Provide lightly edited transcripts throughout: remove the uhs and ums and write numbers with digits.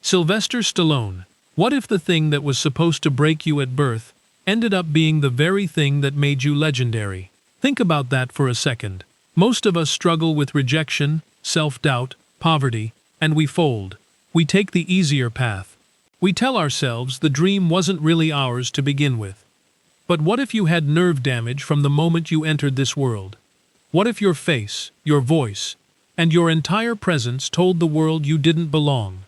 Sylvester Stallone. What if the thing that was supposed to break you at birth ended up being the very thing that made you legendary? Think about that for a second. Most of us struggle with rejection, self-doubt, poverty, and we fold. We take the easier path. We tell ourselves the dream wasn't really ours to begin with. But what if you had nerve damage from the moment you entered this world? What if your face, your voice, and your entire presence told the world you didn't belong,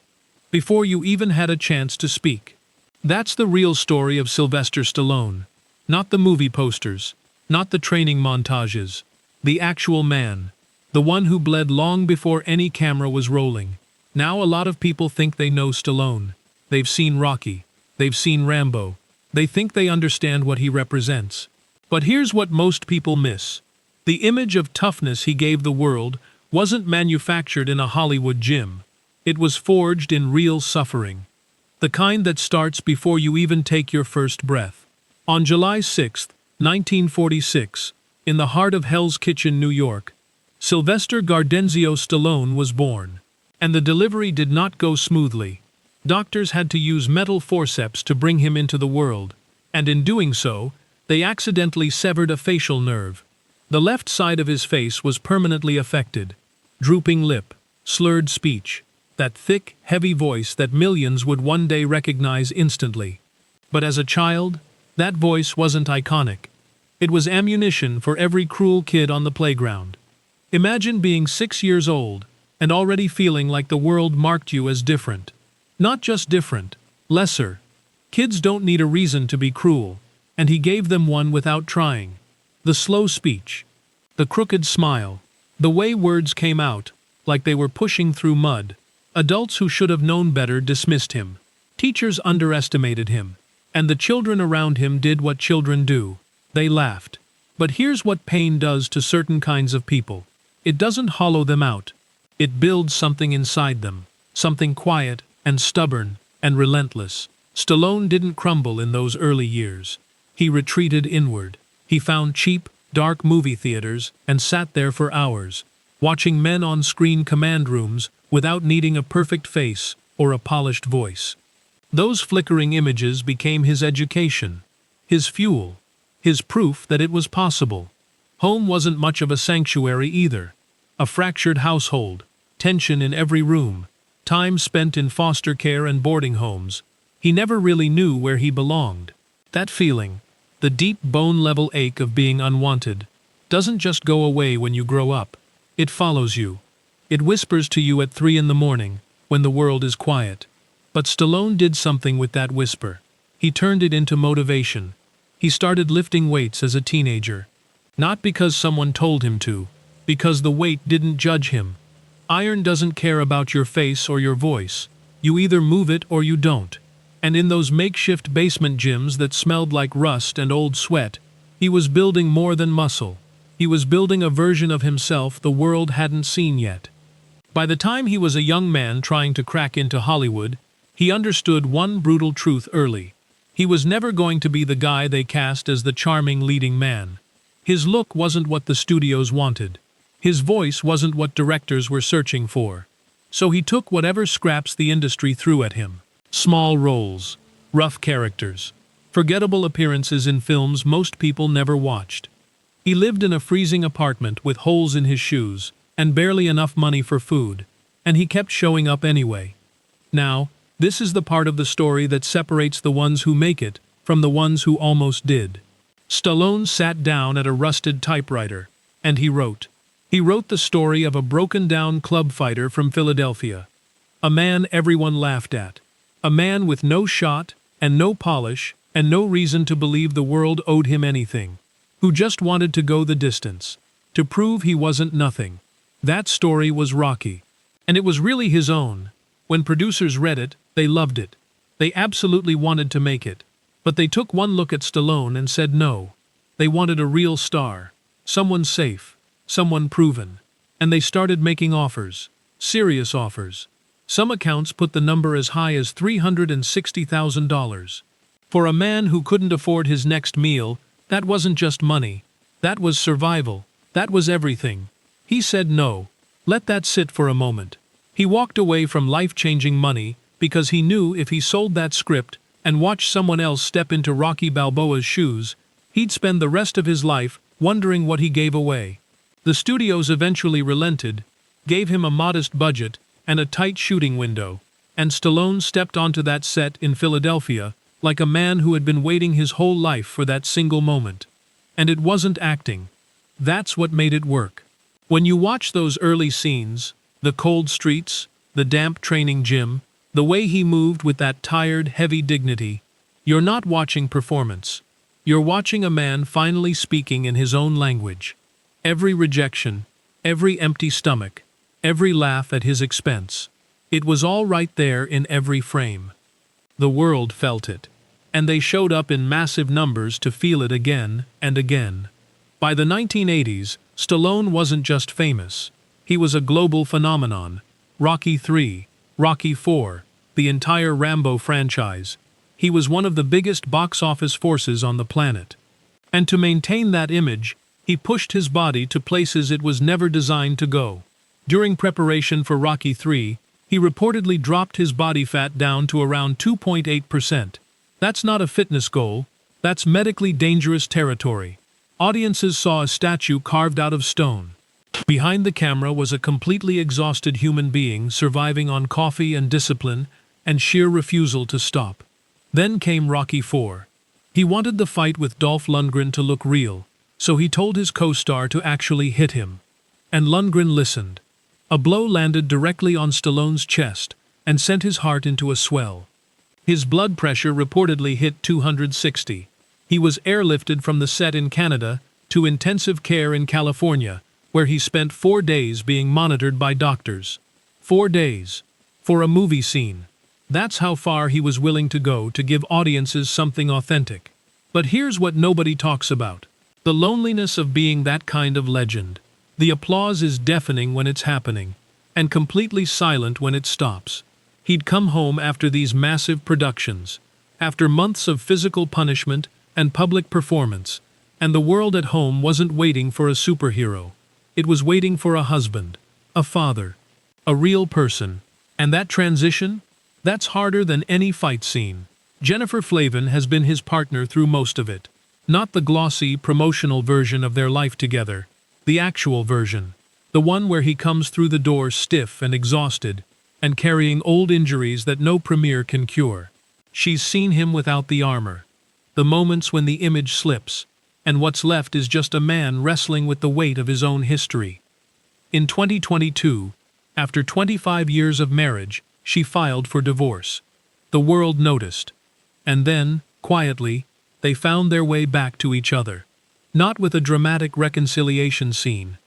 before you even had a chance to speak? That's the real story of Sylvester Stallone. Not the movie posters, not the training montages. The actual man. The one who bled long before any camera was rolling. Now a lot of people think they know Stallone. They've seen Rocky. They've seen Rambo. They think they understand what he represents. But here's what most people miss. The image of toughness he gave the world wasn't manufactured in a Hollywood gym. It was forged in real suffering. The kind that starts before you even take your first breath. On July 6, 1946, in the heart of Hell's Kitchen, New York, Sylvester Gardenzio Stallone was born. And the delivery did not go smoothly. Doctors had to use metal forceps to bring him into the world, and in doing so, they accidentally severed a facial nerve. The left side of his face was permanently affected. Drooping lip, slurred speech, that thick, heavy voice that millions would one day recognize instantly. But as a child, that voice wasn't iconic. It was ammunition for every cruel kid on the playground. Imagine being 6 years old and already feeling like the world marked you as different. Not just different, lesser. Kids don't need a reason to be cruel, and he gave them one without trying. The slow speech, the crooked smile, the way words came out, like they were pushing through mud. Adults who should have known better dismissed him. Teachers underestimated him, and the children around him did what children do. They laughed. But here's what pain does to certain kinds of people. It doesn't hollow them out. It builds something inside them, something quiet and stubborn and relentless. Stallone didn't crumble in those early years. He retreated inward. He found cheap, dark movie theaters and sat there for hours, watching men on screen command rooms without needing a perfect face or a polished voice. Those flickering images became his education, his fuel, his proof that it was possible. Home wasn't much of a sanctuary either. A fractured household, tension in every room, time spent in foster care and boarding homes. He never really knew where he belonged. That feeling, the deep bone-level ache of being unwanted, doesn't just go away when you grow up. It follows you. It whispers to you at 3 in the morning, when the world is quiet. But Stallone did something with that whisper. He turned it into motivation. He started lifting weights as a teenager. Not because someone told him to, because the weight didn't judge him. Iron doesn't care about your face or your voice. You either move it or you don't. And in those makeshift basement gyms that smelled like rust and old sweat, he was building more than muscle. He was building a version of himself the world hadn't seen yet. By the time he was a young man trying to crack into Hollywood, he understood one brutal truth early. He was never going to be the guy they cast as the charming leading man. His look wasn't what the studios wanted. His voice wasn't what directors were searching for. So he took whatever scraps the industry threw at him. Small roles, rough characters, forgettable appearances in films most people never watched. He lived in a freezing apartment with holes in his shoes and barely enough money for food, and he kept showing up anyway. Now, this is the part of the story that separates the ones who make it from the ones who almost did. Stallone sat down at a rusted typewriter, and he wrote. He wrote the story of a broken-down club fighter from Philadelphia. A man everyone laughed at. A man with no shot, and no polish, and no reason to believe the world owed him anything. Who just wanted to go the distance. To prove he wasn't nothing. That story was Rocky. And it was really his own. When producers read it, they loved it. They absolutely wanted to make it. But they took one look at Stallone and said no. They wanted a real star. Someone safe. Someone proven. And they started making offers. Serious offers. Some accounts put the number as high as $360,000. For a man who couldn't afford his next meal, that wasn't just money. That was survival. That was everything. He said no. Let that sit for a moment. He walked away from life-changing money because he knew if he sold that script and watched someone else step into Rocky Balboa's shoes, he'd spend the rest of his life wondering what he gave away. The studios eventually relented, gave him a modest budget and a tight shooting window, and Stallone stepped onto that set in Philadelphia like a man who had been waiting his whole life for that single moment. And it wasn't acting. That's what made it work. When you watch those early scenes, the cold streets, the damp training gym, the way he moved with that tired, heavy dignity, you're not watching performance. You're watching a man finally speaking in his own language. Every rejection, every empty stomach, every laugh at his expense. It was all right there in every frame. The world felt it, and they showed up in massive numbers to feel it again and again. By the 1980s, Stallone wasn't just famous. He was a global phenomenon. Rocky III, Rocky IV, the entire Rambo franchise. He was one of the biggest box office forces on the planet. And to maintain that image, he pushed his body to places it was never designed to go. During preparation for Rocky III, he reportedly dropped his body fat down to around 2.8%. That's not a fitness goal, that's medically dangerous territory. Audiences saw a statue carved out of stone. Behind the camera was a completely exhausted human being surviving on coffee and discipline and sheer refusal to stop. Then came Rocky IV. He wanted the fight with Dolph Lundgren to look real, so he told his co-star to actually hit him. And Lundgren listened. A blow landed directly on Stallone's chest and sent his heart into a swell. His blood pressure reportedly hit 260. He was airlifted from the set in Canada to intensive care in California, where he spent 4 days being monitored by doctors. 4 days. For a movie scene. That's how far he was willing to go to give audiences something authentic. But here's what nobody talks about. The loneliness of being that kind of legend. The applause is deafening when it's happening, and completely silent when it stops. He'd come home after these massive productions, after months of physical punishment and public performance, and the world at home wasn't waiting for a superhero. It was waiting for a husband, a father, a real person. And that transition? That's harder than any fight scene. Jennifer Flavin has been his partner through most of it. Not the glossy, promotional version of their life together. The actual version. The one where he comes through the door stiff and exhausted, and carrying old injuries that no premiere can cure. She's seen him without the armor. The moments when the image slips, and what's left is just a man wrestling with the weight of his own history. In 2022, after 25 years of marriage, she filed for divorce. The world noticed. And then, quietly, they found their way back to each other. Not with a dramatic reconciliation scene.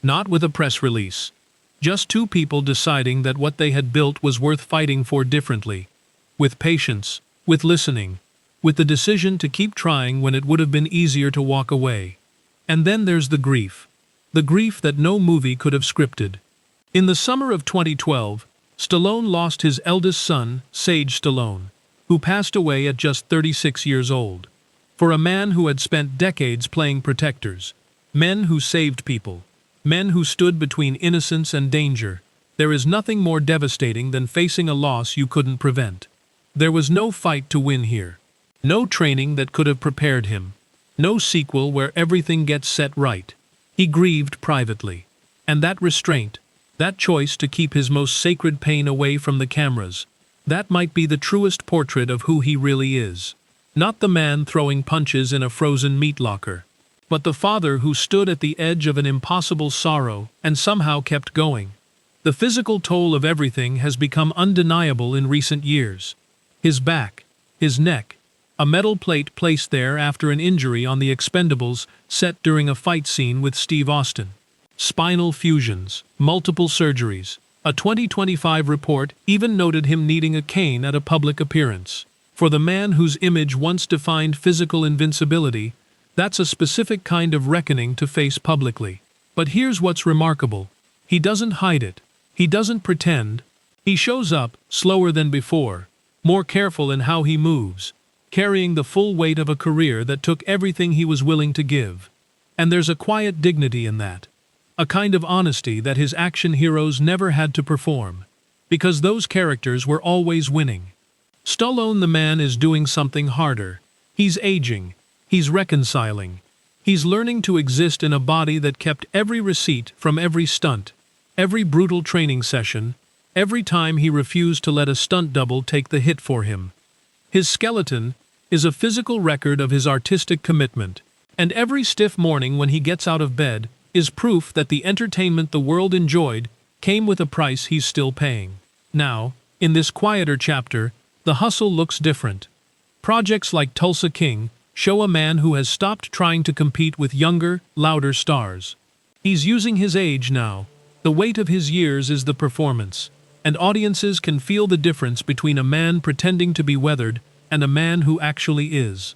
Not with a press release. Just two people deciding that what they had built was worth fighting for differently. With patience, with listening, with the decision to keep trying when it would have been easier to walk away. And then there's the grief. The grief that no movie could have scripted. In the summer of 2012, Stallone lost his eldest son, Sage Stallone, who passed away at just 36 years old. For a man who had spent decades playing protectors, men who saved people, men who stood between innocence and danger, there is nothing more devastating than facing a loss you couldn't prevent. There was no fight to win here. No training that could have prepared him. No sequel where everything gets set right. He grieved privately. And that restraint, that choice to keep his most sacred pain away from the cameras, that might be the truest portrait of who he really is. Not the man throwing punches in a frozen meat locker, but the father who stood at the edge of an impossible sorrow and somehow kept going. The physical toll of everything has become undeniable in recent years. His back, his neck, a metal plate placed there after an injury on The Expendables set during a fight scene with Steve Austin. Spinal fusions, multiple surgeries. A 2025 report even noted him needing a cane at a public appearance. For the man whose image once defined physical invincibility, that's a specific kind of reckoning to face publicly. But here's what's remarkable. He doesn't hide it. He doesn't pretend. He shows up, slower than before, more careful in how he moves, carrying the full weight of a career that took everything he was willing to give. And there's a quiet dignity in that. A kind of honesty that his action heroes never had to perform. because those characters were always winning. Stallone the man is doing something harder. He's aging. He's reconciling. He's learning to exist in a body that kept every receipt from every stunt, every brutal training session, every time he refused to let a stunt double take the hit for him. His skeleton is a physical record of his artistic commitment, and every stiff morning when he gets out of bed is proof that the entertainment the world enjoyed came with a price he's still paying. Now, in this quieter chapter, the hustle looks different. Projects like Tulsa King show a man who has stopped trying to compete with younger, louder stars. He's using his age now. The weight of his years is the performance, and audiences can feel the difference between a man pretending to be weathered and a man who actually is.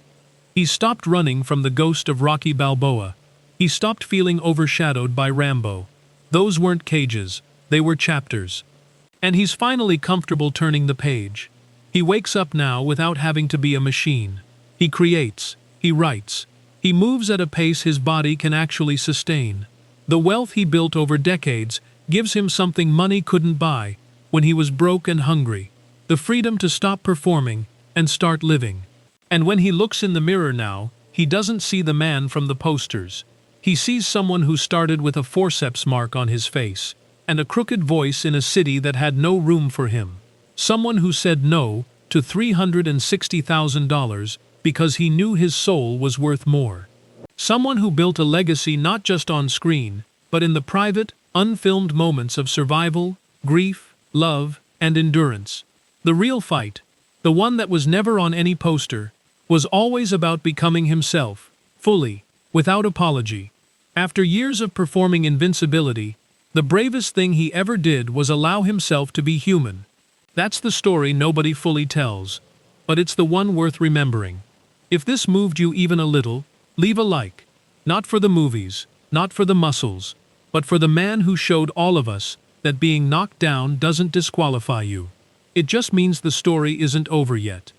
He stopped running from the ghost of Rocky Balboa. He stopped feeling overshadowed by Rambo. Those weren't cages, they were chapters. And he's finally comfortable turning the page. He wakes up now without having to be a machine. He creates, he writes, he moves at a pace his body can actually sustain. The wealth he built over decades gives him something money couldn't buy when he was broke and hungry: the freedom to stop performing and start living. And when he looks in the mirror now, he doesn't see the man from the posters. He sees someone who started with a forceps mark on his face and a crooked voice in a city that had no room for him. Someone who said no to $360,000 because he knew his soul was worth more. Someone who built a legacy not just on screen, but in the private, unfilmed moments of survival, grief, love, and endurance. The real fight, the one that was never on any poster, was always about becoming himself, fully, without apology. After years of performing invincibility, the bravest thing he ever did was allow himself to be human. That's the story nobody fully tells, but it's the one worth remembering. If this moved you even a little, leave a like. Not for the movies, not for the muscles, but for the man who showed all of us that being knocked down doesn't disqualify you. It just means the story isn't over yet.